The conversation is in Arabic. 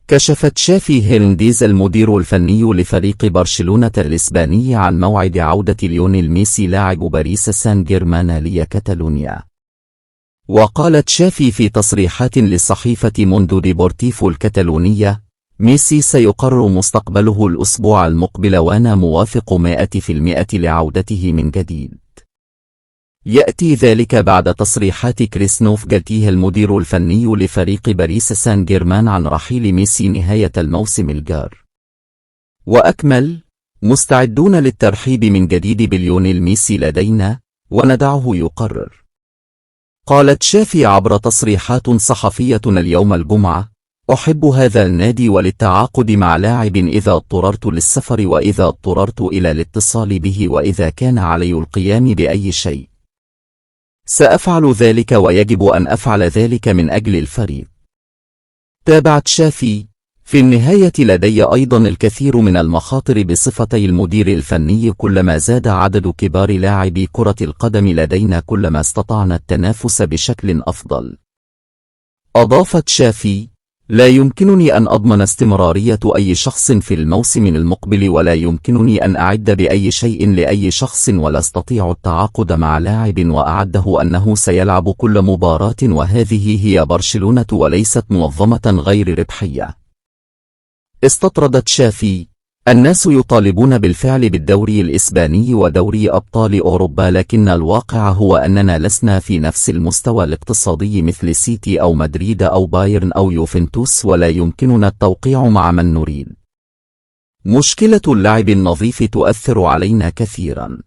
كشف تشافي هيرنانديز المدير الفني لفريق برشلونة الإسباني عن موعد عودة ليونيل ميسي لاعب باريس سان جيرمان لكتالونيا. وقال تشافي في تصريحات للصحيفة موندو ديبورتيفو الكتالونية: ميسي سيقرر مستقبله الأسبوع المقبل وأنا موافق 100% لعودته من جديد. يأتي ذلك بعد تصريحات كريستوف جالتيه المدير الفني لفريق باريس سان جيرمان عن رحيل ميسي نهاية الموسم الجار. وأكمل: مستعدون للترحيب من جديد بليونيل ميسي لدينا وندعه يقرر. قال تشافي عبر تصريحات صحفية اليوم الجمعة: أحب هذا النادي وللتعاقد مع لاعب إذا اضطررت للسفر وإذا اضطررت إلى الاتصال به وإذا كان علي القيام بأي شيء سأفعل ذلك ويجب أن أفعل ذلك من أجل الفريق. تابع تشافي: في النهاية لدي أيضا الكثير من المخاطر بصفتي المدير الفني. كلما زاد عدد كبار لاعبي كرة القدم لدينا كلما استطعنا التنافس بشكل أفضل. أضاف تشافي: لا يمكنني أن أضمن استمرارية أي شخص في الموسم المقبل ولا يمكنني أن أعد بأي شيء لأي شخص ولا أستطيع التعاقد مع لاعب وأعده أنه سيلعب كل مباراة وهذه هي برشلونة وليست منظمة غير ربحية. استطرد تشافي: الناس يطالبون بالفعل بالدوري الإسباني ودوري أبطال أوروبا لكن الواقع هو أننا لسنا في نفس المستوى الاقتصادي مثل سيتي أو مدريد أو بايرن أو يوفنتوس ولا يمكننا التوقيع مع من نريد. مشكلة اللعب النظيف تؤثر علينا كثيرا.